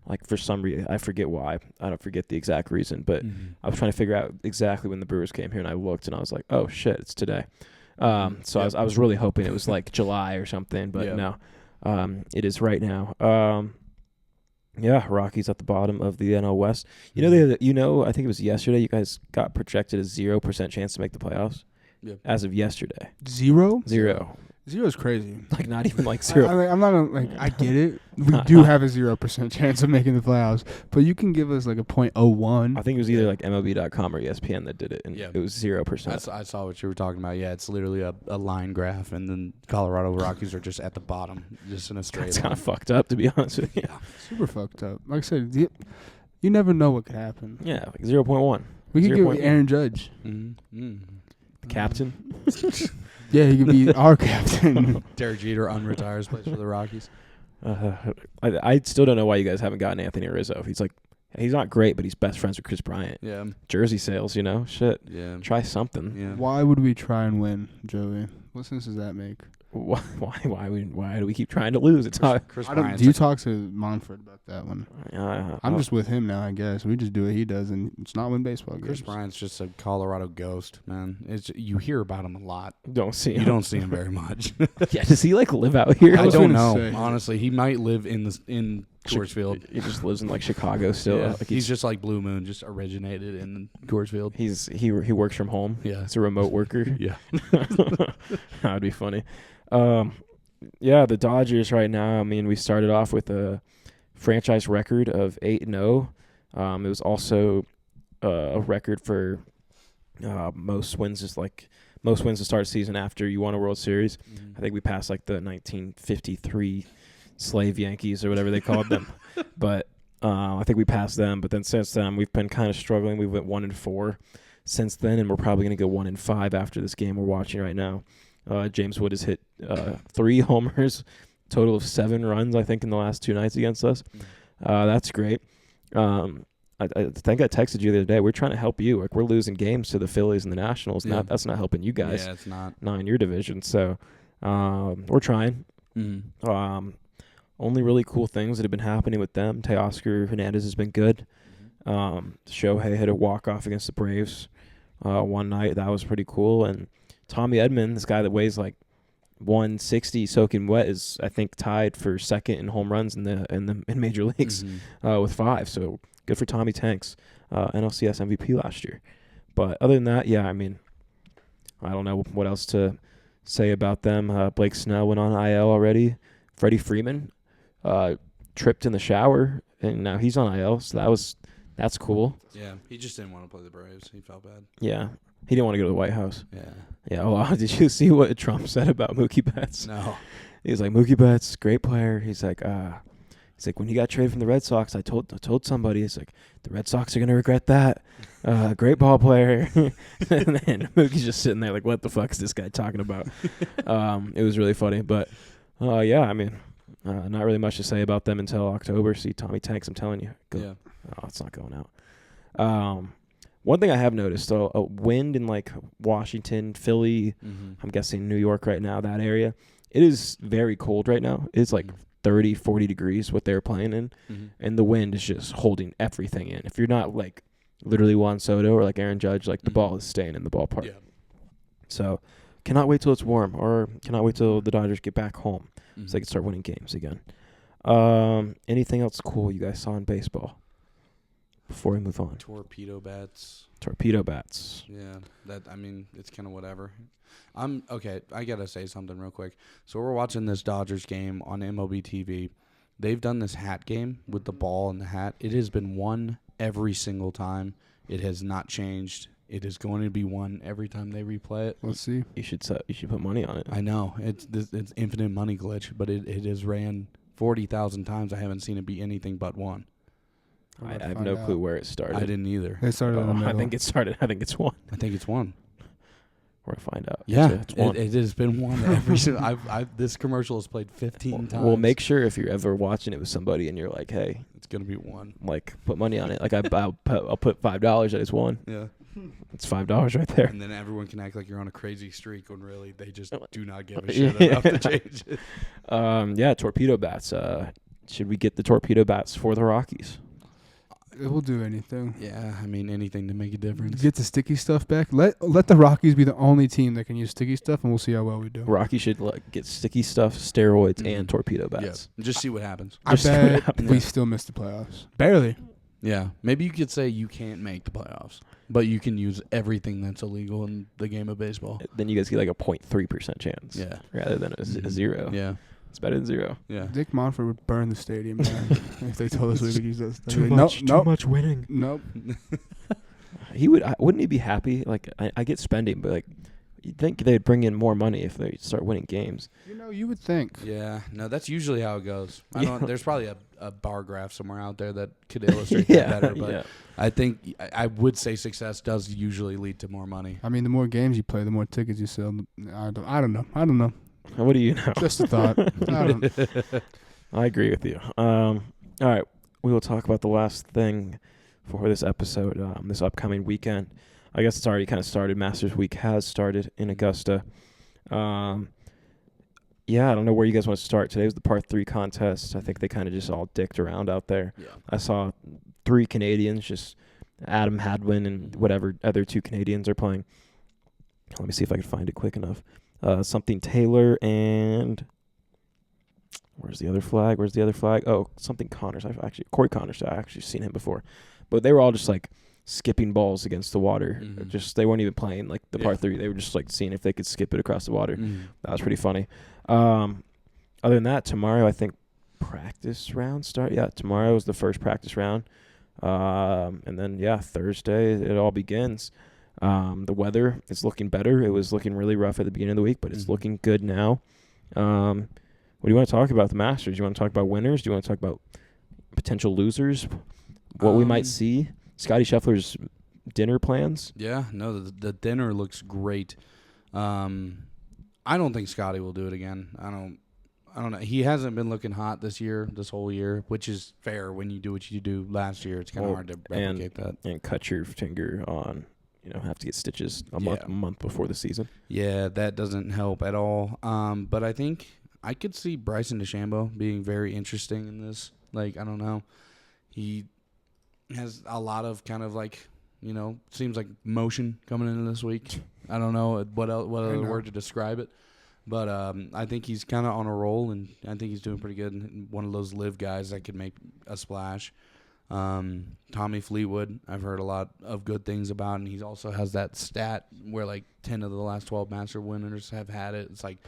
A: like, for some reason, I forget why. I don't forget the exact reason, but I was trying to figure out exactly when the Brewers came here, and I looked, and I was like, oh, shit, it's today. So I was really hoping it was like July or something, but no, it is right now. Yeah, Rockies at the bottom of the NL West. I think it was yesterday, you guys got projected a 0% chance to make the playoffs.
B: Yep.
A: As of yesterday.
C: Zero?
A: Zero.
C: Zero is crazy.
A: Like, not even like zero.
C: I'm not like, I get it. We do have a 0% chance of making the playoffs, but you can give us like a 0.01.
A: I think it was either like MLB.com or ESPN that did it, and it was 0%.
B: I saw what you were talking about. Yeah, it's literally a line graph, and then Colorado Rockies are just at the bottom, just in a straight line.
A: It's kind of fucked up, to be honest with you.
B: Yeah.
C: Super fucked up. Like I said, you never know what could happen.
A: Yeah, like 0.1.
C: We could give Aaron Judge.
A: The captain.
C: Yeah, he could be our captain.
B: Derek Jeter unretires, plays for the Rockies.
A: I still don't know why you guys haven't gotten Anthony Rizzo. He's not great, but he's best friends with Chris Bryant.
B: Yeah.
A: Jersey sales, shit.
B: Yeah.
A: Try something.
B: Yeah.
C: Why would we try and win, Joey? What sense does that make?
A: Why do we keep trying to lose? It's not.
B: Chris
C: do you talk to Monfort about that one? I'm
A: just
C: just with him now, I guess. We just do what he does, and it's not win baseball games.
B: Chris Bryant's just a Colorado ghost, man. You hear about him a lot.
A: Don't see him.
B: You don't see him very much.
A: Yeah, does he like live out here?
B: I don't know. Honestly, he might live in Coors Field.
A: He just lives in like Chicago still.
B: Yeah.
A: Like
B: he's just like Blue Moon, just originated in Coors Field.
A: He works from home.
B: Yeah,
A: he's a remote worker.
B: Yeah,
A: that'd be funny. Yeah, the Dodgers right now. I mean, we started off with a franchise record of 8-0. It was also a record for most wins, just like most wins to start the season after you won a World Series.
B: Mhm.
A: I think we passed like the 1953 slave Yankees or whatever they called them. But I think we passed them. But then since then, we've been kind of struggling. We went 1-4 since then, and we're probably going to go 1-5 after this game we're watching right now. James Wood has hit 3 homers, total of 7 runs, I think, in the last 2 nights against us. That's great. I think I texted you the other day. We're trying to help you. Like, we're losing games to the Phillies and the Nationals.
B: Yeah.
A: That's not helping you guys.
B: Yeah, it's not.
A: Not in your division. So we're trying.
B: Mm-hmm.
A: Only really cool things that have been happening with them. Teoscar Hernandez has been good. Shohei hit a walk-off against the Braves one night. That was pretty cool. And Tommy Edman, this guy that weighs like 160 soaking wet, is I think tied for second in home runs in major leagues with 5. So good for Tommy Tanks, NLCS MVP last year. But other than that, yeah, I mean, I don't know what else to say about them. Blake Snell went on IL already. Freddie Freeman tripped in the shower, and now he's on IL. So that's cool.
B: Yeah, he just didn't want to play the Braves. He felt bad.
A: Yeah, he didn't want to go to the White House.
B: Yeah.
A: Yeah. Well, did you see what Trump said about Mookie Betts?
B: No.
A: He's like, Mookie Betts, great player. He's like, when he got traded from the Red Sox, I told somebody, he's like, the Red Sox are gonna regret that. Great ball player. And then Mookie's just sitting there like, what the fuck is this guy talking about? It was really funny, but yeah, I mean, not really much to say about them until October. See Tommy Tanks, I'm telling you. Go.
B: Yeah.
A: Oh, it's not going out. One thing I have noticed, a wind in like Washington, Philly, I'm guessing New York right now, that area, it is very cold right now. It's like 30, 40 degrees what they're playing in, and the wind is just holding everything in. If you're not like literally Juan Soto or like Aaron Judge, like the ball is staying in the ballpark.
B: Yeah.
A: So cannot wait till it's warm, or cannot wait till the Dodgers get back home so they can start winning games again. Anything else cool you guys saw in baseball before we move on?
B: Torpedo bats.
A: Torpedo bats.
B: Yeah, I mean, it's kind of whatever. Okay, I got to say something real quick. So we're watching this Dodgers game on MLB TV. They've done this hat game with the ball and the hat. It has been won every single time. It has not changed. It is going to be won every time they replay it.
C: Let's see.
A: You should put money on it.
B: I know. It's infinite money glitch, but it has ran 40,000 times. I haven't seen it be anything but one.
A: I have no clue where it started.
B: I didn't either.
C: It started in the middle.
A: I think it's one.
B: I think it's one.
A: We're going to find out.
B: Yeah,
A: it's one.
B: It has been one every single. This commercial is played 15 times.
A: Well, make sure if you're ever watching it with somebody and you're like, hey,
B: it's gonna be one.
A: Like, put money on it. Like, I'll put $5 that it's one.
B: Yeah.
A: It's $5 right there.
B: And then everyone can act like you're on a crazy streak when really they just do not give a shit enough to change it.
A: Yeah, torpedo bats. Should we get the torpedo bats for the Rockies?
C: It will do anything.
B: Yeah, I mean anything to make a difference.
C: Get the sticky stuff back. Let the Rockies be the only team that can use sticky stuff, and we'll see how well we do.
A: Rockies should get sticky stuff, steroids, and torpedo bats.
B: Yeah. Just see what happens.
C: I bet we still miss the playoffs. Barely.
B: Yeah, maybe you could say you can't make the playoffs, but you can use everything that's illegal in the game of baseball.
A: Then you guys get like a 0.3% chance.
B: Yeah.
A: Rather than a zero.
B: Yeah.
A: It's better than zero.
B: Yeah.
C: Dick Monfort would burn the stadium down if they told us we could use that stuff.
A: Too much winning.
C: Nope.
A: He would. Wouldn't he be happy? Like, I get spending, but like, you'd think they'd bring in more money if they start winning games.
C: You would think.
B: Yeah. No, that's usually how it goes. There's probably a bar graph somewhere out there that could illustrate that better. But I think I would say success does usually lead to more money.
C: I mean, the more games you play, the more tickets you sell. I don't know.
A: What do you know?
C: Just a thought.
A: I agree with you. All right. We will talk about the last thing for this episode, this upcoming weekend. I guess it's already kind of started. Masters Week has started in Augusta. Yeah, I don't know where you guys want to start. Today was the par 3 contest. I think they kind of just all dicked around out there.
B: Yeah.
A: I saw 3 Canadians, just Adam Hadwin and whatever other 2 Canadians are playing. Let me see if I can find it quick enough. Something Taylor and where's the other flag? Oh, something Connors. Corey Connors. I've actually seen him before, but they were all just like skipping balls against the water. Just they weren't even playing like the par 3. They were just like seeing if they could skip it across the water. That was pretty funny. Other than that, tomorrow I think practice rounds start. Yeah, tomorrow is the first practice round, and then Thursday it all begins. The weather is looking better. It was looking really rough at the beginning of the week, but it's looking good now. What do you want to talk about the Masters? Do you want to talk about winners? Do you want to talk about potential losers? What we might see? Scotty Scheffler's dinner plans?
B: Yeah, no, the dinner looks great. I don't think Scotty will do it again. I don't know. He hasn't been looking hot this whole year, which is fair when you do what you do last year. It's kind of hard to replicate that.
A: And cut your finger on, have to get stitches a month before the season.
B: Yeah, that doesn't help at all. But I think I could see Bryson DeChambeau being very interesting in this. Like, I don't know. He has a lot of kind of like, seems like motion coming into this week. I don't know what other word to describe it. But I think he's kind of on a roll, and I think he's doing pretty good. And one of those live guys that could make a splash. Tommy Fleetwood, I've heard a lot of good things about, and he also has that stat where like 10 of the last 12 Master winners have had it. It's like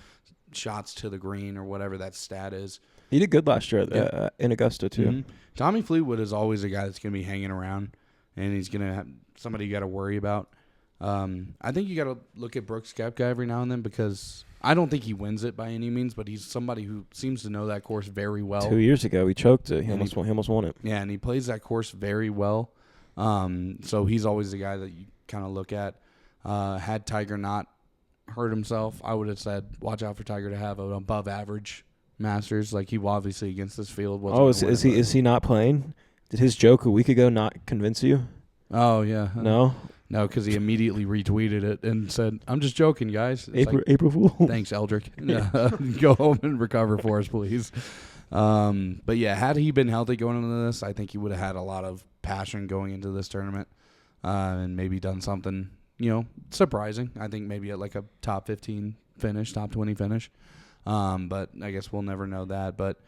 B: shots to the green or whatever that stat is.
A: He did good last year in Augusta too.
B: Mm-hmm. Tommy Fleetwood is always a guy that's going to be hanging around, and he's going to have somebody you got to worry about. I think you got to look at Brooks Koepka every now and then because I don't think he wins it by any means, but he's somebody who seems to know that course very well.
A: 2 years ago, he choked it. He almost won it.
B: Yeah, and he plays that course very well. So he's always the guy that you kind of look at. Had Tiger not hurt himself, I would have said, watch out for Tiger to have an above average Masters. Like, he obviously against this field wasn't.
A: Is he not playing? Did his joke a week ago not convince you?
B: Oh yeah.
A: No.
B: No, because he immediately retweeted it and said, "I'm just joking, guys."
A: April Fool.
B: Thanks, Eldrick. Go home and recover for us, please. But yeah, had he been healthy going into this, I think he would have had a lot of passion going into this tournament, and maybe done something, surprising. I think maybe at like a top 15 finish, top 20 finish. But I guess we'll never know that. But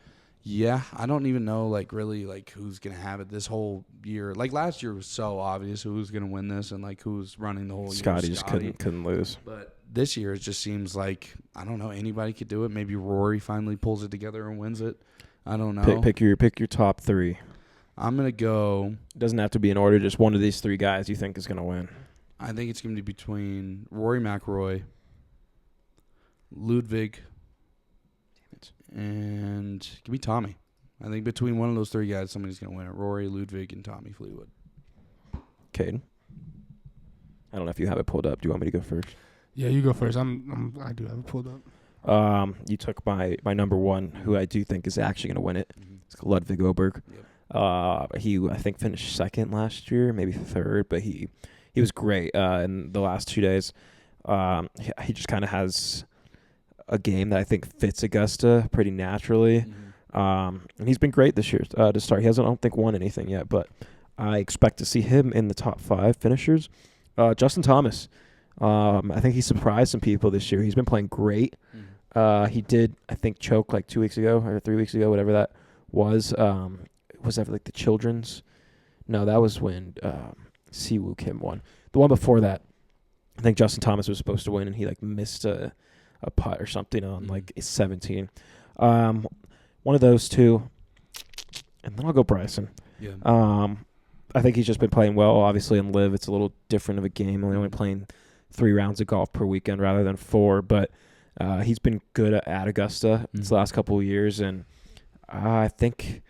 B: yeah, I don't even know, like, really, like, who's going to have it this whole year. Like, last year was so obvious who's going to win this and, like, who's running the whole year.
A: Scotty just couldn't lose.
B: But this year it just seems like, I don't know, anybody could do it. Maybe Rory finally pulls it together and wins it. I don't know.
A: Pick your top three.
B: I'm going to go.
A: It doesn't have to be in order. Just one of these three guys you think is going to win.
B: I think it's going to be between Rory McIlroy, Ludwig, and give me Tommy. I think between one of those three guys, somebody's going to win it. Rory, Ludwig, and Tommy Fleetwood.
A: Caden? I don't know if you have it pulled up. Do you want me to go first?
C: Yeah, you go first. I do have it pulled up.
A: You took my number one, who I do think is actually going to win it.
B: Mm-hmm.
A: It's Ludwig Oberg.
B: Yep.
A: He, I think, finished second last year, maybe third, but he was great in the last 2 days. He just kind of has a game that I think fits Augusta pretty naturally. And he's been great this year to start. He hasn't, I don't think, won anything yet, but I expect to see him in the top 5 finishers. Justin Thomas. I think he surprised some people this year. He's been playing great. He did, I think, choke like 2 weeks ago or 3 weeks ago, whatever that was. Was that like the Children's? No, that was when Siwoo Kim won. The one before that, I think Justin Thomas was supposed to win, and he like missed a putt or something on like 17. One of those two, and then I'll go Bryson.
B: Yeah.
A: I think he's just been playing well. Obviously, in Live, it's a little different of a game. We're only playing 3 rounds of golf per weekend rather than 4, but he's been good at Augusta these last couple of years, and I think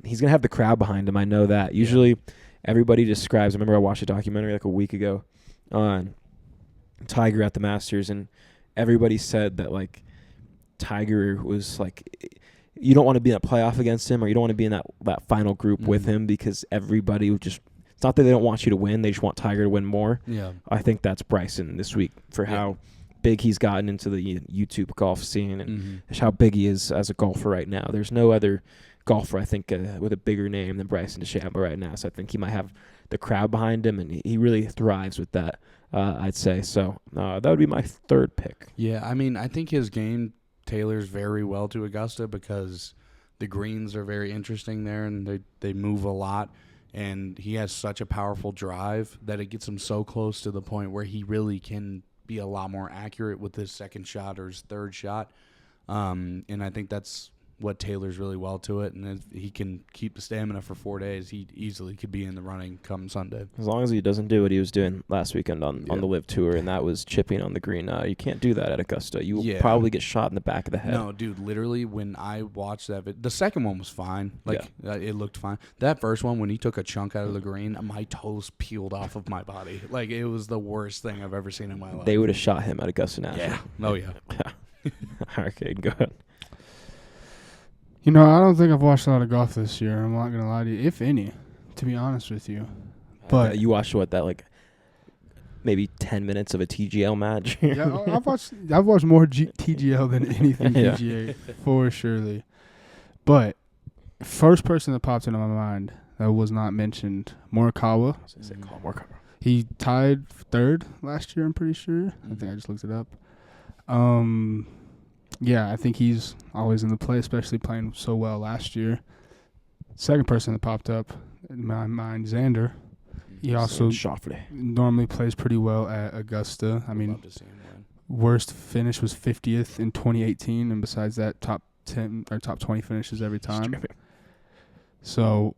A: he's going to have the crowd behind him. I know that. Usually, everybody describes, I remember I watched a documentary like a week ago on Tiger at the Masters, and everybody said that, like, Tiger was, like, you don't want to be in a playoff against him, or you don't want to be in that final group with him, because everybody would just, it's not that they don't want you to win, they just want Tiger to win more.
B: Yeah.
A: I think that's Bryson this week for how big he's gotten into the YouTube golf scene and how big he is as a golfer right now. There's no other golfer, I think, with a bigger name than Bryson DeChambeau right now, so I think he might have the crowd behind him, and he really thrives with that, I'd say. So that would be my third pick.
B: Yeah, I mean, I think his game tailors very well to Augusta because the greens are very interesting there, and they move a lot, and he has such a powerful drive that it gets him so close to the point where he really can be a lot more accurate with his second shot or his third shot. And I think that's what tailors really well to it, and if he can keep the stamina for 4 days, he easily could be in the running come Sunday.
A: As long as he doesn't do what he was doing last weekend on the Live Tour, and that was chipping on the green. You can't do that at Augusta. You will probably get shot in the back of the head.
B: No, dude, literally, when I watched that, the second one was fine. It looked fine. That first one, when he took a chunk out of the green, my toes peeled off of my body. Like, it was the worst thing I've ever seen in my life.
A: They would have shot him at Augusta National.
B: Yeah. Oh, yeah.
A: Arcade, go ahead.
C: You know, I don't think I've watched a lot of golf this year. I'm not going to lie to you, if any, to be honest with you. But
A: you watched maybe 10 minutes of a TGL match?
C: Yeah, I've watched more TGL than anything PGA, for surely. But first person that popped into my mind that was not mentioned, Morikawa. He tied third last year, I'm pretty sure. I think I just looked it up. Yeah, I think he's always in the play, especially playing so well last year. Second person that popped up in my mind, Xander. He also normally plays pretty well at Augusta. I mean, worst finish was 50th in 2018, and besides that, top 10 or top 20 finishes every time. So,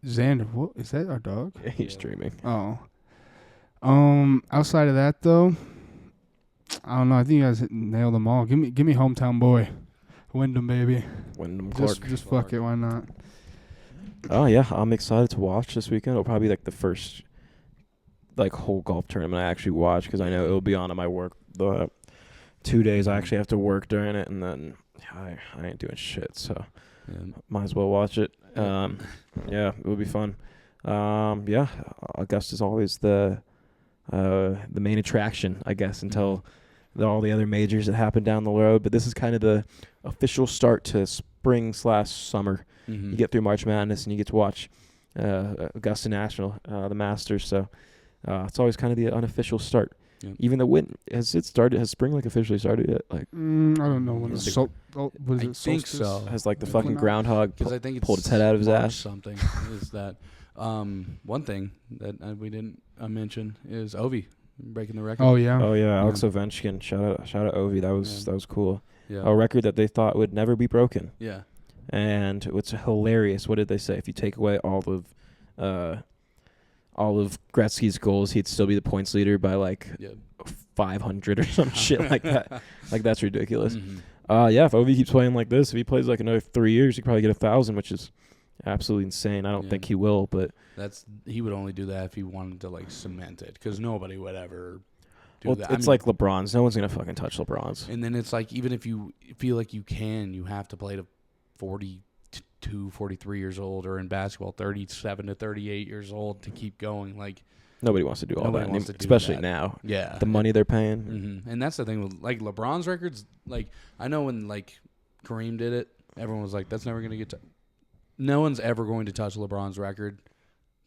C: Xander, what is that? Our dog?
A: Yeah, he's streaming.
C: Oh. Outside of that though, I don't know. I think you guys nailed them all. Give me hometown boy, Wyndham baby.
A: Wyndham Clark.
C: Just fuck it. Why not?
A: Oh yeah, I'm excited to watch this weekend. It'll probably be like the first whole golf tournament I actually watch, because I know it'll be on at my work. The 2 days I actually have to work during it, and then I ain't doing shit, so might as well watch it. Yeah, it will be fun. Yeah, Augusta's always the main attraction, I guess, until all the other majors that happen down the road. But this is kind of the official start to spring/summer. You get through March Madness and you get to watch Augusta National, the Masters. So it's always kind of the unofficial start. Yep. Even though has spring officially started yet?
C: I don't know when it's was it?
B: I think so.
A: Has the fucking groundhog
B: I think
A: pulled its head out of his ass?
B: Something is that. One thing that we didn't mention is Ovi breaking the record.
C: Oh yeah,
A: Alex Ovechkin. Shout out Ovi. That was cool.
B: Yeah.
A: A record that they thought would never be broken.
B: Yeah.
A: And what's hilarious? What did they say? If you take away all of Gretzky's goals, he'd still be the points leader by 500 or some shit like that. That's ridiculous. If Ovi keeps playing like this, if he plays another 3 years, he could probably get 1,000, which is absolutely insane. I don't think he will, but
B: he would only do that if he wanted to cement it, because nobody would ever do that.
A: It's like LeBron's. No one's gonna fucking touch LeBron's.
B: And then it's even if you feel like you can, you have to play to 42, 43 years old, or in basketball 37 to 38 years old to keep going.
A: Nobody wants to do all that, especially now.
B: Yeah,
A: the money they're paying.
B: And that's the thing with LeBron's records. I know when Kareem did it, everyone was like, "That's never gonna get to." No one's ever going to touch LeBron's record,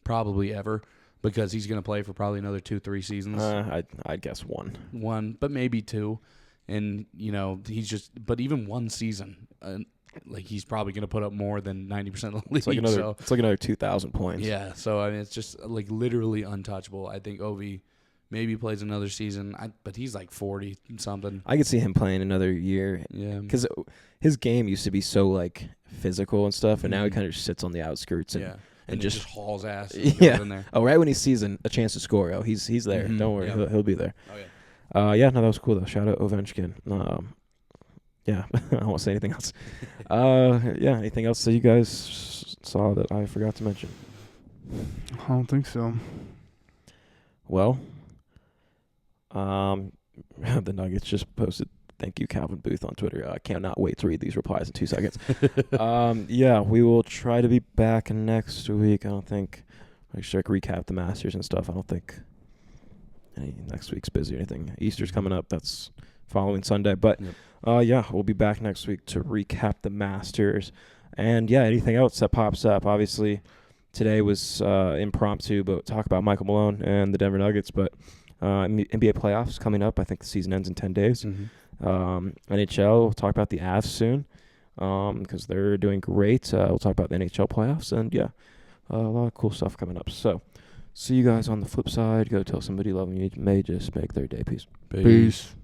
B: probably ever, because he's going to play for probably another 2-3 seasons.
A: I'd guess one,
B: but maybe two, and but even one season, he's probably going to put up more than 90% of the league.
A: It's like another 2,000 points.
B: Yeah, so I mean, it's just literally untouchable. I think Ovi maybe plays another season, but he's 40 something.
A: I could see him playing another year.
B: Yeah,
A: because his game used to be so physical and stuff, and now he kind of just sits on the outskirts and just
B: hauls ass.
A: Yeah.
B: In there.
A: Oh, right when he sees a chance to score, he's there. Don't worry, he'll be there.
B: Oh yeah.
A: Yeah, no, that was cool though. Shout out Ovechkin. Yeah, I don't want to say anything else. Yeah, anything else that you guys saw that I forgot to mention?
C: I don't think so.
A: Well, the Nuggets just posted, "Thank you, Calvin Booth," on Twitter. I cannot wait to read these replies in 2 seconds. Yeah, we will try to be back next week. I don't think I should recap the Masters and stuff. I don't think next week's busy or anything. Easter's coming up. That's following Sunday. But yeah, we'll be back next week to recap the Masters. And yeah, anything else that pops up. Obviously, today was impromptu, but talk about Michael Malone and the Denver Nuggets. But NBA playoffs coming up. I think the season ends in 10 days. NHL, we'll talk about the Avs soon because they're doing great. We'll talk about the NHL playoffs, and yeah, a lot of cool stuff coming up. So see you guys on the flip side. Go tell somebody you love them. You may just make their day. Peace.
C: Peace.